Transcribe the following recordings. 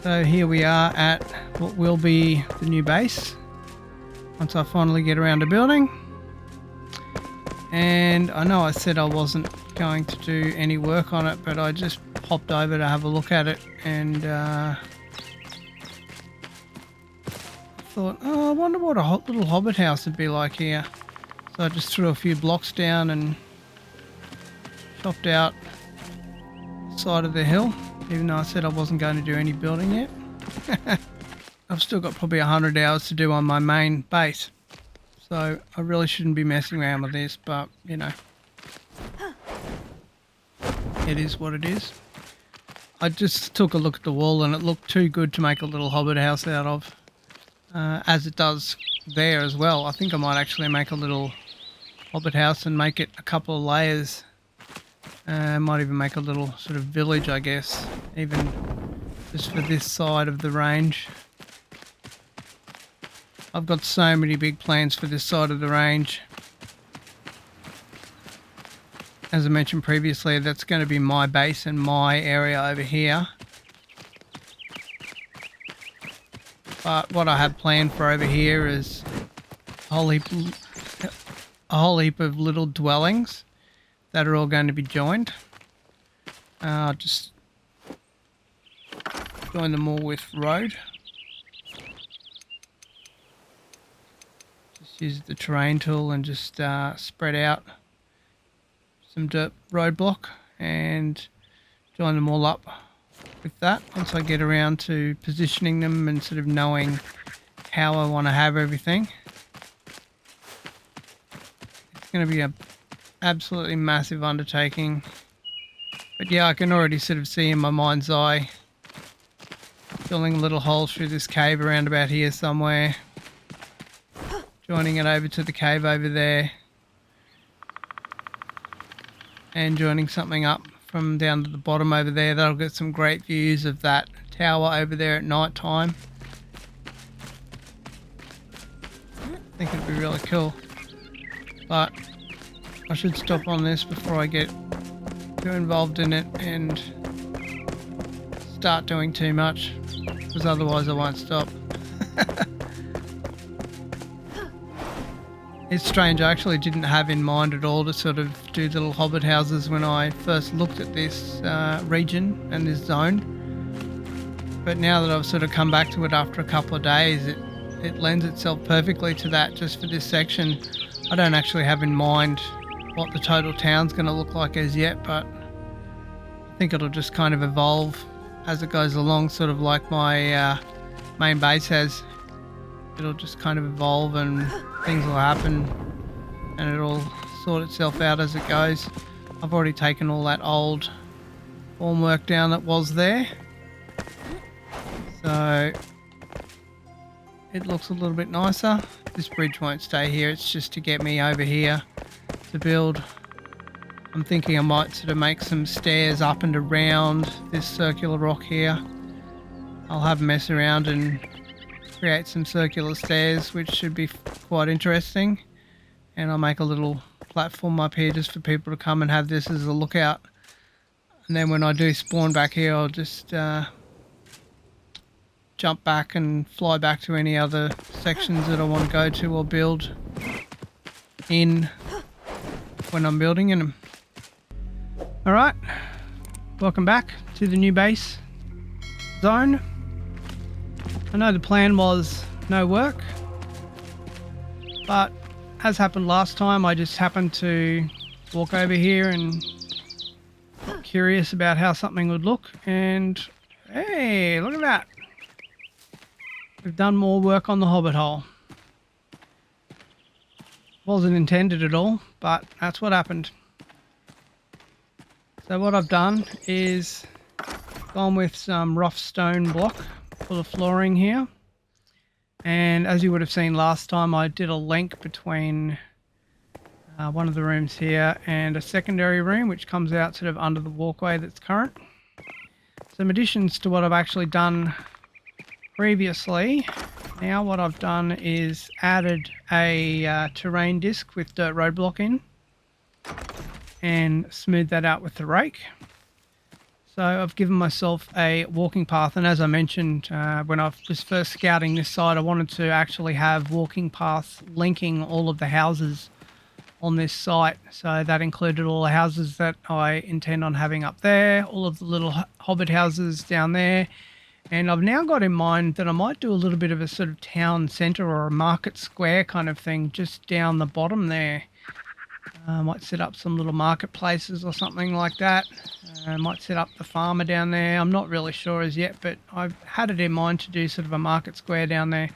So here we are at what will be the new base once I finally get around to building. And I know I said I wasn't going to do any work on it, but I just popped over to have a look at it and thought, oh, I wonder what a little hobbit house would be like here. So I just threw a few blocks down and chopped out the side of the hill, even though I said I wasn't going to do any building yet. I've still got probably 100 hours to do on my main base, so I really shouldn't be messing around with this, but you know, it is what it is. I just took a look at the wall and it looked too good to make a little hobbit house out of, as it does there as well. I think I might actually make a little hobbit house and make it a couple of layers. Might even make a little sort of village, I guess, even just for this side of the range. I've got so many big plans for this side of the range. As I mentioned previously, that's going to be my base and my area over here. But what I have planned for over here is a whole heap of little dwellings that are all going to be joined. I'll just join them all with road. Just use the terrain tool and just spread out some dirt roadblock and join them all up with that. Once I get around to positioning them and sort of knowing how I want to have everything, it's going to be a absolutely massive undertaking. But yeah, I can already sort of see in my mind's eye drilling a little hole through this cave around about here somewhere, joining it over to the cave over there, and joining something up from down to the bottom over there. That'll get some great views of that tower over there at night time. I think it'd be really cool. But I should stop on this before I get too involved in it and start doing too much, because otherwise I won't stop. It's strange, I actually didn't have in mind at all to sort of do little hobbit houses when I first looked at this region and this zone. But now that I've sort of come back to it after a couple of days, it lends itself perfectly to that just for this section. I don't actually have in mind what the total town's going to look like as yet, but I think it'll just kind of evolve as it goes along, sort of like my main base has. It'll just kind of evolve and things will happen and it'll sort itself out as it goes. I've already taken all that old formwork down that was there, so it looks a little bit nicer. This bridge won't stay here, it's just to get me over here to build. I'm thinking I might sort of make some stairs up and around this circular rock here. I'll have a mess around and create some circular stairs, which should be quite interesting. And I'll make a little platform up here just for people to come and have this as a lookout. And then when I do spawn back here, I'll just jump back and fly back to any other sections that I want to go to or build in when I'm building in them. Alright, welcome back to the new base zone. I know the plan was no work, but as happened last time, I just happened to walk over here and got curious about how something would look, and hey, look at that. We've done more work on the hobbit hole. Wasn't intended at all, but that's what happened. So what I've done is gone with some rough stone block for the flooring here, and as you would have seen last time, I did a link between one of the rooms here and a secondary room which comes out sort of under the walkway that's current. Some additions to what I've actually done previously. Now what I've done is added a terrain disc with dirt roadblock in and smoothed that out with the rake. So I've given myself a walking path, and as I mentioned when I was first scouting this site, I wanted to actually have walking paths linking all of the houses on this site. So that included all the houses that I intend on having up there, all of the little hobbit houses down there. And I've now got in mind that I might do a little bit of a sort of town centre or a market square kind of thing just down the bottom there. I might set up some little marketplaces or something like that. I might set up the farmer down there. I'm not really sure as yet, but I've had it in mind to do sort of a market square down there.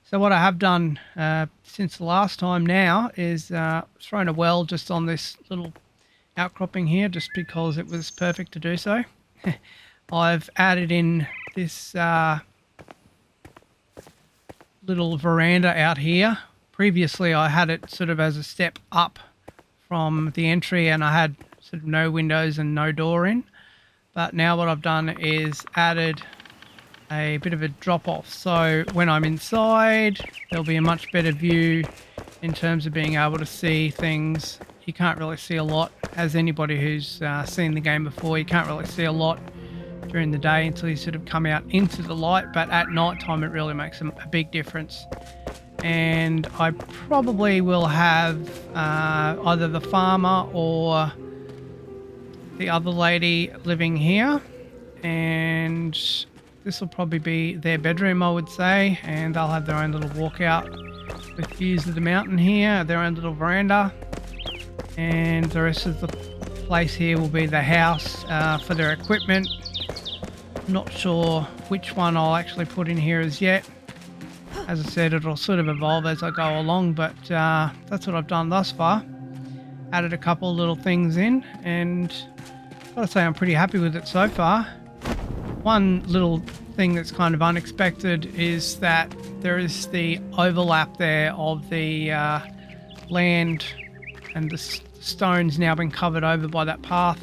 So what I have done since the last time now is thrown a well just on this little outcropping here just because it was perfect to do so. I've added in this little veranda out here. Previously I had it sort of as a step up from the entry and I had sort of no windows and no door in, but now what I've done is added a bit of a drop off, so when I'm inside there'll be a much better view in terms of being able to see things. You can't really see a lot, as anybody who's seen the game before, you can't really see a lot during the day until you sort of come out into the light, but at night time it really makes a big difference. And I probably will have either the farmer or the other lady living here, and this will probably be their bedroom, I would say, and they'll have their own little walkout with views of the mountain here, their own little veranda, and the rest of the place here will be the house for their equipment. Not sure which one I'll actually put in here as yet. As I said, it'll sort of evolve as I go along, but that's what I've done thus far. Added a couple of little things in, and I've got to say I'm pretty happy with it so far. One little thing that's kind of unexpected is that there is the overlap there of the land, and the stone's now been covered over by that path.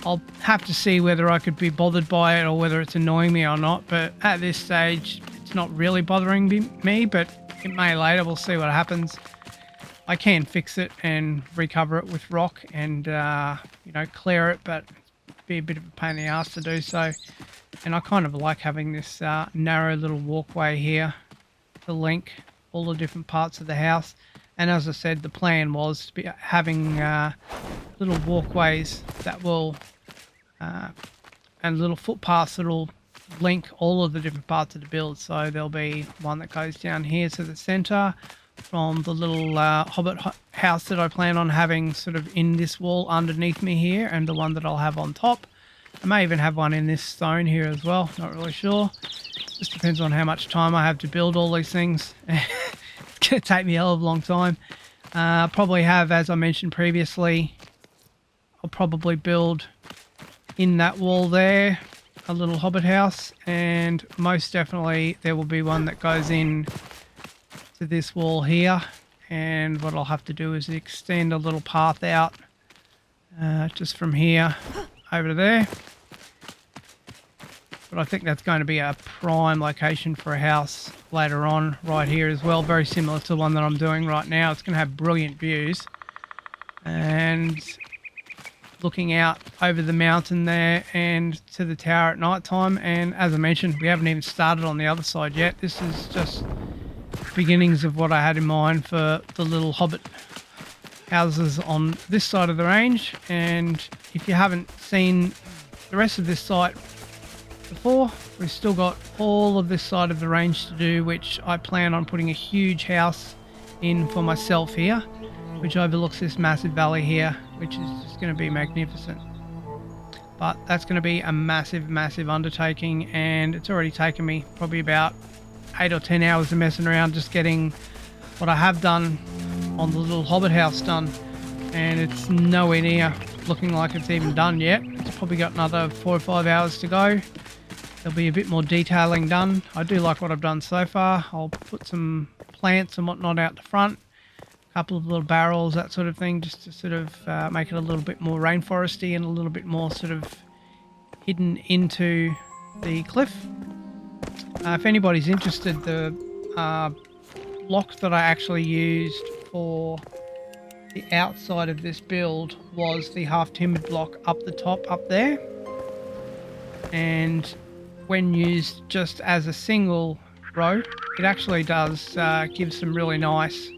I'll have to see whether I could be bothered by it or whether it's annoying me or not, but at this stage it's not really bothering me, but it may later. We'll see what happens. I can fix it and recover it with rock and clear it, but it'd be a bit of a pain in the ass to do so. And I kind of like having this narrow little walkway here to link all the different parts of the house. And as I said, the plan was to be having little walkways that will and little footpaths that will link all of the different parts of the build. So there'll be one that goes down here to the center from the little hobbit house that I plan on having sort of in this wall underneath me here, and the one that I'll have on top. I may even have one in this stone here as well, not really sure. Just depends on how much time I have to build all these things. It's going to take me a hell of a long time. Probably have, as I mentioned previously, I'll probably build in that wall there a little hobbit house, and most definitely there will be one that goes in to this wall here, and what I'll have to do is extend a little path out just from here over to there. But I think that's going to be a prime location for a house later on right here as well, very similar to the one that I'm doing right now. It's going to have brilliant views and looking out over the mountain there and to the tower at night time. And as I mentioned, we haven't even started on the other side yet. This is just beginnings of what I had in mind for the little hobbit houses on this side of the range. And if you haven't seen the rest of this site before, we've still got all of this side of the range to do, which I plan on putting a huge house in for myself here, which overlooks this massive valley here, which is just going to be magnificent. But that's going to be a massive undertaking, and it's already taken me probably about 8 or 10 hours of messing around just getting what I have done on the little hobbit house done, and it's nowhere near looking like it's even done yet. It's probably got another 4 or 5 hours to go. There'll be a bit more detailing done. I do like what I've done so far. I'll put some plants and whatnot out the front, a couple of little barrels, that sort of thing, just to sort of make it a little bit more rainforesty and a little bit more sort of hidden into the cliff. If anybody's interested, the block that I actually used for the outside of this build was the half timbered block up the top up there. and when used just as a single row, it actually does give some really nice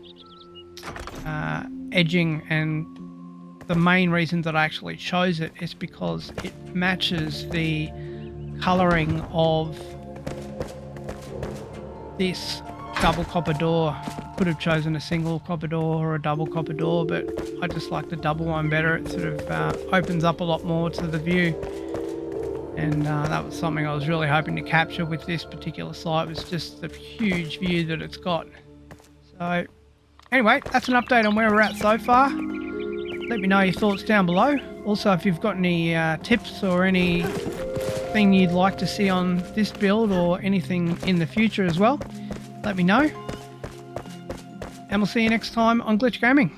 edging, and the main reason that I actually chose it is because it matches the colouring of this double copper door. Could have chosen a single copper door or a double copper door, but I just like the double one better. It sort of opens up a lot more to the view, and that was something I was really hoping to capture with this particular site, was just the huge view that it's got. So anyway, that's an update on where we're at so far. Let me know your thoughts down below. Also, if you've got any tips or anything you'd like to see on this build or anything in the future as well, let me know. And we'll see you next time on Glitch Gaming.